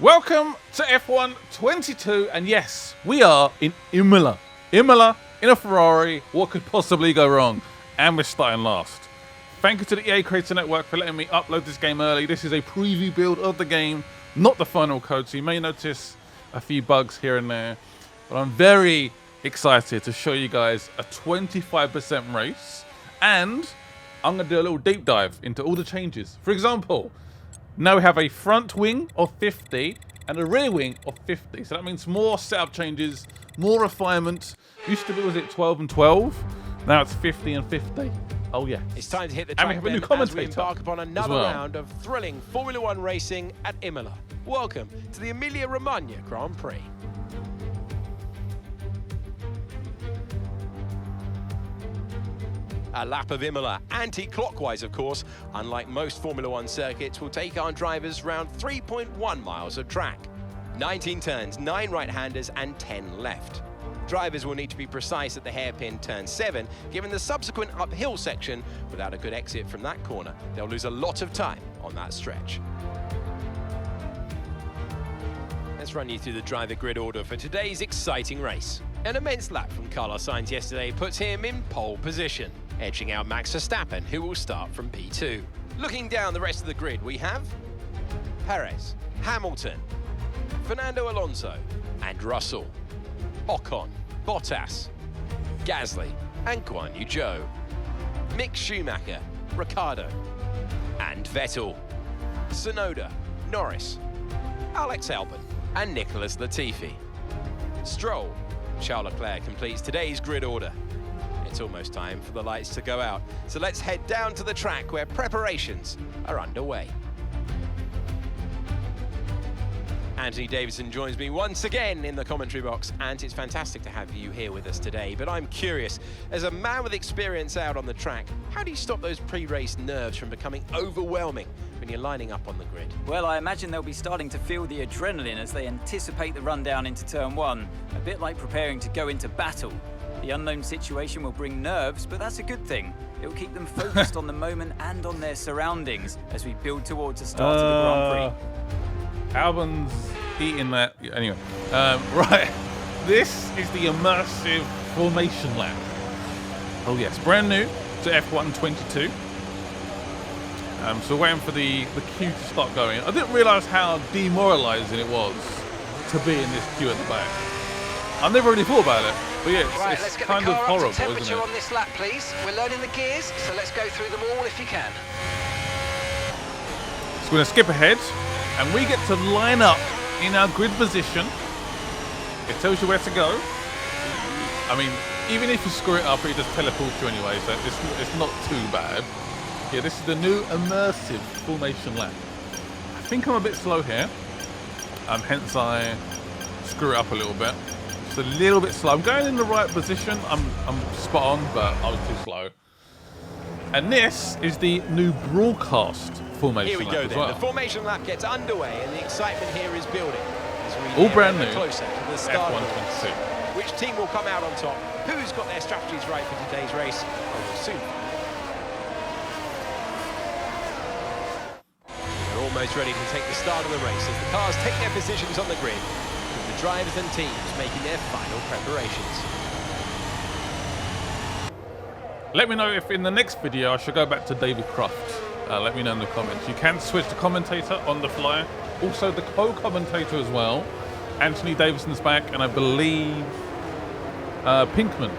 Welcome to F1 22, and yes, we are in Imola. Imola in a Ferrari. What could possibly go wrong? And we're starting last. Thank you to the EA Creator Network for letting me upload this game early. This is a preview build of the game, not the final code, so you may notice a few bugs here and there. But I'm very excited to show you guys a 25% race, and I'm going to do a little deep dive into all the changes. For example, now we have a front wing of 50 and a rear wing of 50. So that means more setup changes, more refinement. Used to be, was it 12 and 12? Now it's 50 and 50. Oh yeah. It's time to hit the track, and we have a new commentator as we embark upon another round of thrilling Formula One racing at Imola. Welcome to the Emilia-Romagna Grand Prix. A lap of Imola, anti-clockwise of course, unlike most Formula One circuits, will take our drivers round 3.1 miles of track. 19 turns, 9 right-handers and 10 left. Drivers will need to be precise at the hairpin turn 7, given the subsequent uphill section. Without a good exit from that corner, they'll lose a lot of time on that stretch. Let's run you through the driver grid order for today's exciting race. An immense lap from Carlos Sainz yesterday puts him in pole position, edging out Max Verstappen, who will start from P2. Looking down the rest of the grid, we have Perez, Hamilton, Fernando Alonso, and Russell, Ocon, Bottas, Gasly, and Guan Yu Zhou, Mick Schumacher, Ricciardo, and Vettel, Tsunoda, Norris, Alex Albon, and Nicholas Latifi. Stroll, Charles Leclerc completes today's grid order. It's almost time for the lights to go out, so let's head down to the track where preparations are underway. Anthony Davidson joins me once again in the commentary box, and it's fantastic to have you here with us today. But I'm curious, as a man with experience out on the track, how do you stop those pre-race nerves from becoming overwhelming when you're lining up on the grid? Well, I imagine they'll be starting to feel the adrenaline as they anticipate the run down into turn 1, a bit like preparing to go into battle. The unknown situation will bring nerves, but that's a good thing. It will keep them focused on the moment and on their surroundings as we build towards the start of the Grand Prix. Albon's eating that. Anyway, right. This is the immersive formation lap. Oh yes, brand new to F1 22. So waiting for the queue to start going. I didn't realise how demoralising it was to be in this queue at the back. I never really thought about it, but yeah, it's kind of horrible, isn't it? Temperature on this lap, please. We're learning the gears, so let's go through them all if you can. So we're going to skip ahead, and we get to line up in our grid position. It tells you where to go. I mean, even if you screw it up, it just teleports you anyway, so it's not too bad. Yeah, this is the new immersive formation lap. I think I'm a bit slow here, hence I screw it up a little bit. It's a little bit slow. I'm going in the right position. I'm spot on, but I was too slow. And this is the new broadcast formation Here we lap go as then. well. The formation lap gets underway, and the excitement here is building. As we All get brand new. closer to the start F1 of 22. which team will come out on top? Who's got their strategies right for today's race? Well, we'll soon. They're almost ready to take the start of the race as the cars take their positions on the grid, with the drivers and teams making their final preparations. Let me know if in the next video I should go back to David Croft. Let me know in the comments. You can switch to commentator on the fly. Also the co-commentator as well. Anthony Davidson's back, and I believe Natalie Pinkman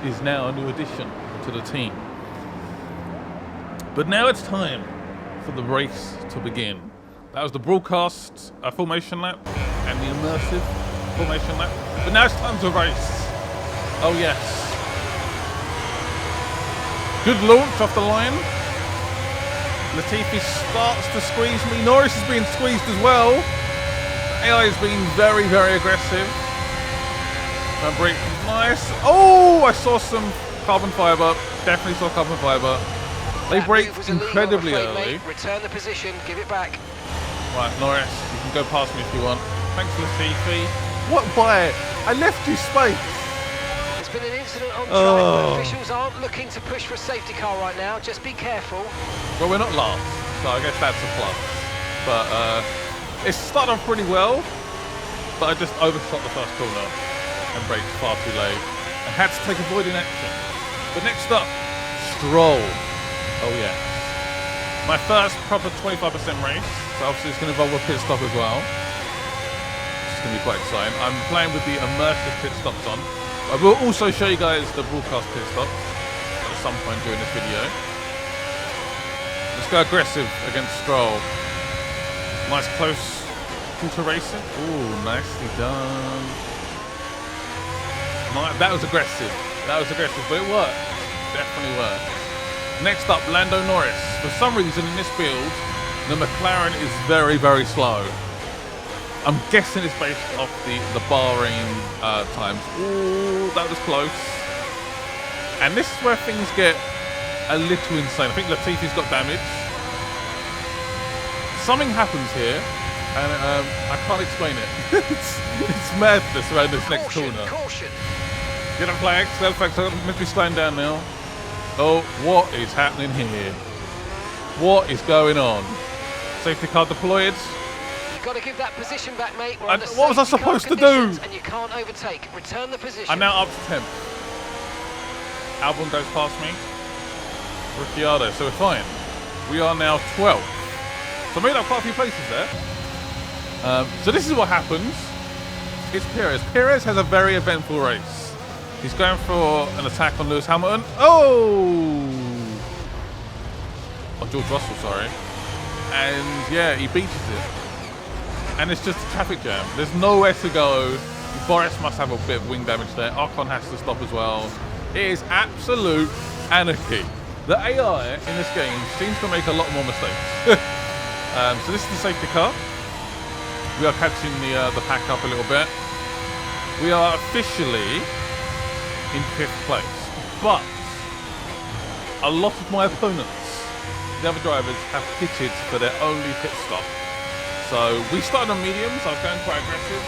is now a new addition to the team. But now it's time for the race to begin. That was the broadcast formation lap and the immersive formation lap. But now it's time to race. Oh yes. Good launch off the line. Latifi starts to squeeze me. Norris is being squeezed as well. AI is being very, very aggressive. And brake, nice. Oh, I saw some carbon fiber. Definitely saw carbon fiber. They braked incredibly early. Return the position, give it back. Right, Norris, you can go past me if you want. Thanks, Latifi. What? Why? I left you space. There's been an incident on track, but officials aren't looking to push for a safety car right now. Just be careful. Well, we're not last, so I guess that's a plus. But It started off pretty well, but I just overshot the first corner and braked far too late. I had to take avoiding action. But next up, Stroll. Oh yeah. My first proper 25% race, so obviously it's going to involve a pit stop as well. It's going to be quite exciting. I'm playing with the Immersive pit stops on. I will also show you guys the broadcast pit stops at some point during this video. Let's go aggressive against Stroll. Nice close quarter racing. Ooh, nicely done. That was aggressive. That was aggressive, but it worked. Definitely worked. Next up, Lando Norris. For some reason in this build, the McLaren is very, very slow. I'm guessing it's based off the Bahrain times. Ooh, that was close. And this is where things get a little insane. I think Latifi's got damage. Something happens here, and I can't explain it. it's madness around this next corner. Caution. Yellow flags, I'm meant to be slowing down now. Oh, what is happening here? What is going on? Safety car deployed. You've got to give that position back, mate. What was I supposed to do? And you can't overtake. Return the position. I'm now up to 10th. Albon goes past me. Ricciardo, so we're fine. We are now 12th. So I made up quite a few places there. So this is what happens. It's Perez. Perez has a very eventful race. He's going for an attack on Lewis Hamilton. Oh, George Russell, sorry. And yeah, he beats it. And it's just a traffic jam. There's nowhere to go. Boris must have a bit of wing damage there. Ocon has to stop as well. It is absolute anarchy. The AI in this game seems to make a lot more mistakes. So this is the safety car. We are catching the pack up a little bit. We are officially in 5th place, but a lot of my opponents, the other drivers, have pitted for their only pit stop. So we started on mediums. I was going quite aggressive.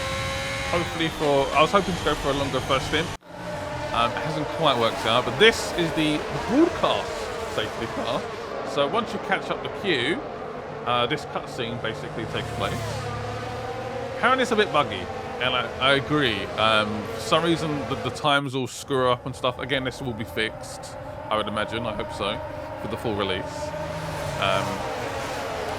I was hoping to go for a longer first stint. It hasn't quite worked out, but this is the broadcast safety car. So once you catch up the queue, this cutscene basically takes place. Apparently it's a bit buggy. And I agree. For some reason, the times all screw up and stuff. Again, this will be fixed, I would imagine. I hope so, for the full release.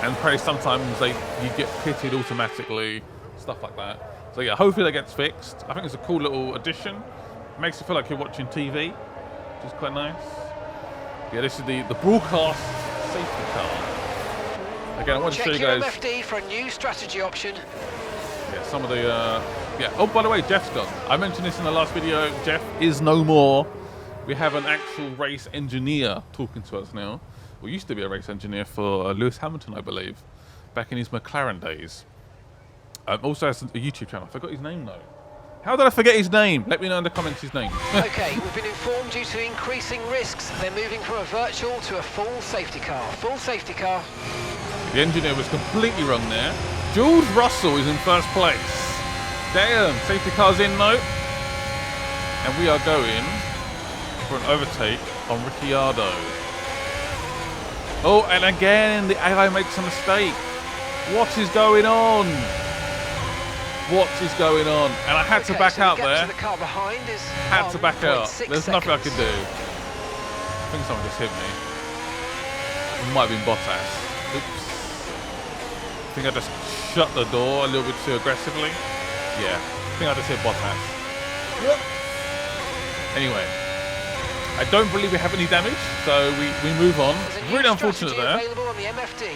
And probably sometimes you get pitted automatically, stuff like that. So yeah, hopefully that gets fixed. I think it's a cool little addition. It makes you feel like you're watching TV, which is quite nice. Yeah, this is the broadcast safety car. Again, I want to show you guys. Check your MFD for a new strategy option. Yeah, some of the, yeah. Oh, by the way, Jeff's gone. I mentioned this in the last video. Jeff is no more. We have an actual race engineer talking to us now. Well, used to be a race engineer for Lewis Hamilton, I believe, back in his McLaren days. Also has a YouTube channel. I forgot his name, though. How did I forget his name? Let me know in the comments his name. Okay, we've been informed due to increasing risks, they're moving from a virtual to a full safety car. Full safety car. The engineer was completely wrong there. George Russell is in 1st place. Damn, safety car's in though. And we are going for an overtake on Ricciardo. Oh, and again, the AI makes a mistake. What is going on? What is going on? And I had to back out there. The car behind is had to back out. 1.6 There's nothing I seconds. could do. I think someone just hit me. It might have been Bottas. Oops. I think I just shut the door a little bit too aggressively. Yeah, I think I just hit Bottas. Yep. Anyway, I don't believe we have any damage, so we move on. There's a new Really unfortunate strategy there. available on the MFD.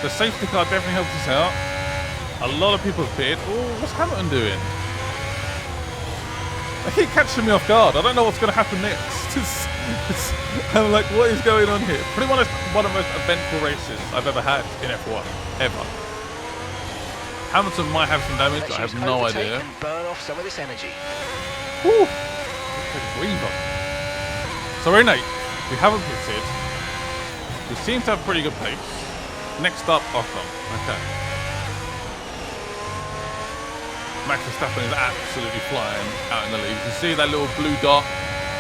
The safety car definitely helps us out. A lot of people have pitted. Oh, what's Hamilton doing? They keep catching me off guard. I don't know what's going to happen next. I'm like, what is going on here? Pretty much one of the most eventful races I've ever had in F1, ever. Hamilton might have some damage. I have no idea. And burn off some of this energy. Whew. Breather. So we're in 8th. We haven't pitted. We seem to have pretty good pace. Next up, Ocon. Okay. Max Verstappen is absolutely flying out in the lead. You can see that little blue dot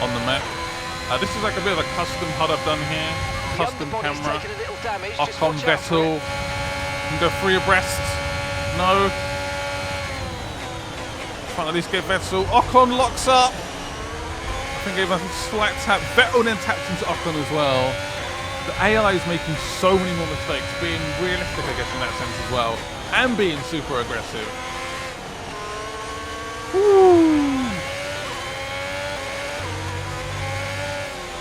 on the map. This is like a bit of a custom HUD I've done here. Custom camera. Ocon, Vettel. Can go 3 abreast. No. Trying to at least get Vettel. Ocon locks up. I think gave a slight tap. Vettel then taps into Ocon as well. The AI is making so many more mistakes, being realistic, I guess, in that sense as well, and being super aggressive. Woo.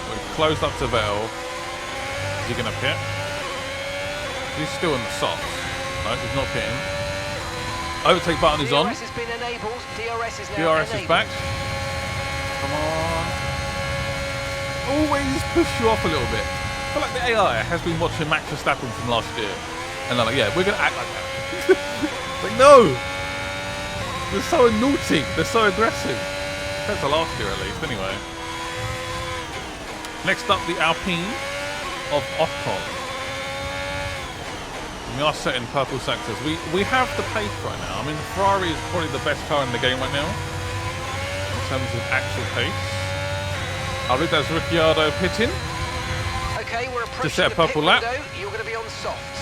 We've closed up to Vettel. Is he going to pit? He's still in the softs. No, he's not pitting. Overtake button is on. DRS has been enabled. DRS is now DRS is back. Come on. Always push you off a little bit. I feel like the AI has been watching Max Verstappen from last year. And they're like, yeah, we're going to act like that. Like, no. They're so naughty. They're so aggressive. Compared to last year, at least, anyway. Next up, the Alpine of Ocon. We are set in purple sectors. We have the pace right now. I mean, the Ferrari is probably the best car in the game right now in terms of actual pace. I think that's Ricciardo pitting. Okay, we're approaching to set a purple the pit lap. window. You're going to be on softs.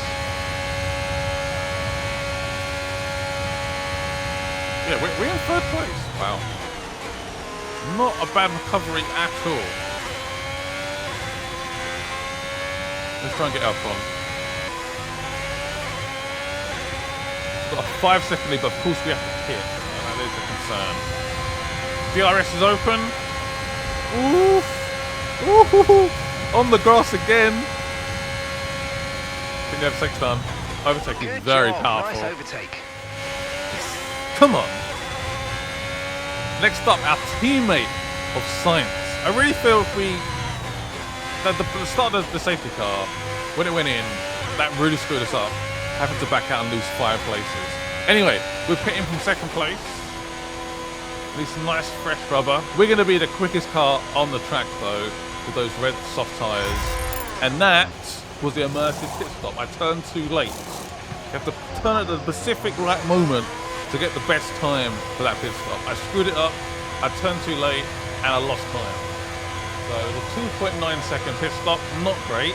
Yeah, we're in 3rd place. Wow. Not a bad recovery at all. Let's try and get Ocon. We've got a 5-second lead, but of course we have to pit. That is a concern. DRS is open. Oof. Ooh. On the grass again. I think the overtake's done. Overtake is very powerful. Nice overtake. Come on. Next up, our teammate of Science. I really feel if we... The start of the safety car, when it went in, that really screwed us up. Having to back out and lose 5 places. Anyway, we're pitting from 2nd place. At least nice fresh rubber. We're going to be the quickest car on the track though, with those red soft tyres. And that was the immersive pit stop. I turned too late. You have to turn at the specific right moment to get the best time for that pit stop. I screwed it up, I turned too late, and I lost time. So the 2.9 second pit stop, not great.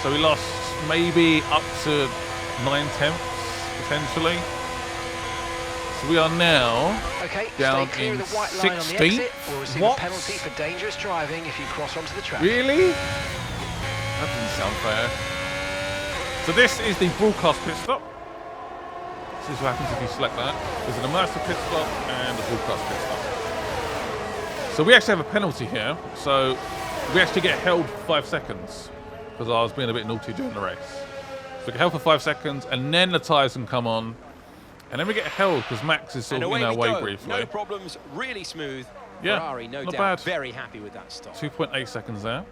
So we lost maybe up to 9/10 potentially. So we are now down in 16th. What? Penalty for dangerous driving if you cross onto the track. Really? That doesn't sound fair. So this is the broadcast pit stop. This is what happens if you select that. There's an immersive pit stop and a broadcast pit stop. So we actually have a penalty here. So we actually get held for 5 seconds because I was being a bit naughty during the race. So we get held for 5 seconds and then the tyres can come on. And then we get held because Max is sort of in our way briefly. No problems, really smooth. Yeah, Ferrari, no not doubt, bad. very happy with that stop. 2.8 seconds there.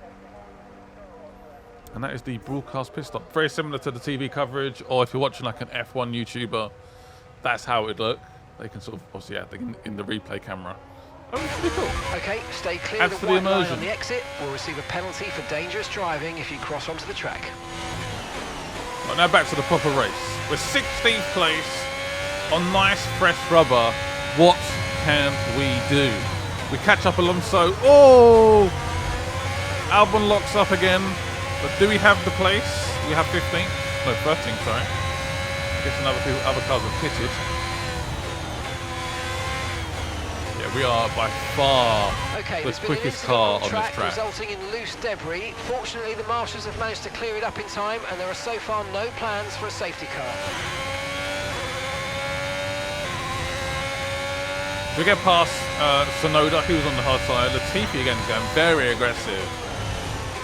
And that is the broadcast pit stop. Very similar to the TV coverage, or if you're watching like an F1 YouTuber, that's how it would look. They can sort of obviously add in the replay camera. Oh, it's pretty cool. Okay, stay clear Adds of to the the white line immersion. on the exit. We'll receive a penalty for dangerous driving if you cross onto the track. Right, now back to the proper race. We're 16th place on nice fresh rubber. What can we do? We catch up Alonso. Oh! Albon locks up again. But do we have the place? We have 15th. No, 13th, sorry. I guess other cars have pitted. Yeah, we are by far the quickest car on this track. Resulting in loose debris. Fortunately, the marshals have managed to clear it up in time, and there are so far no plans for a safety car. We get past Sonoda, who was on the hard side. Latifi again is going very aggressive.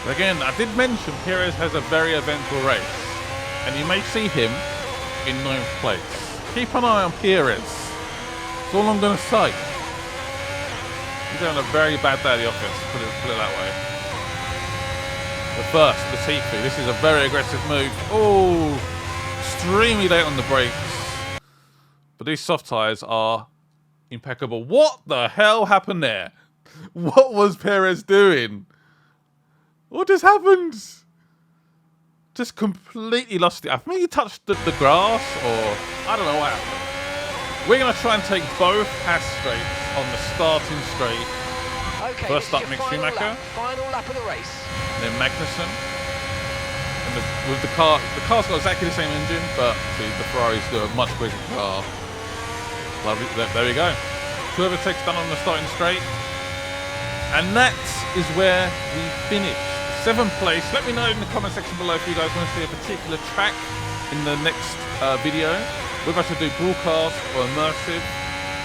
But again, I did mention Perez has a very eventful race. And you may see him in 9th place. Keep an eye on Perez. That's all I'm going to say. He's having a very bad day at the office, put it that way. But first, Latifi. This is a very aggressive move. Oh, extremely late on the brakes. But these soft tyres are impeccable. What the hell happened there? What was Perez doing? What just happened? Just completely lost it. I think he touched the grass, or I don't know what happened. We're going to try and take both Haas straights on the starting straight. Okay, First up, Mick final Schumacher. lap of the race. Then Magnussen. And with the car's got exactly the same engine, but see, the Ferrari's got a much quicker car. Lovely. There we go. 2 overtakes done on the starting straight. And that is where we finish. 7th place. Let me know in the comment section below if you guys want to see a particular track in the next video. Whether I should do broadcast or immersive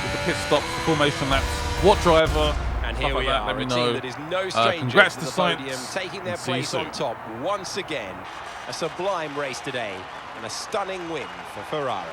with the pit stops, the formation laps, what driver. And here we are, let me a know. team that is no stranger Congrats to to the Sainz. podium, taking their See you place on soon. top once again. A sublime race today and a stunning win for Ferrari.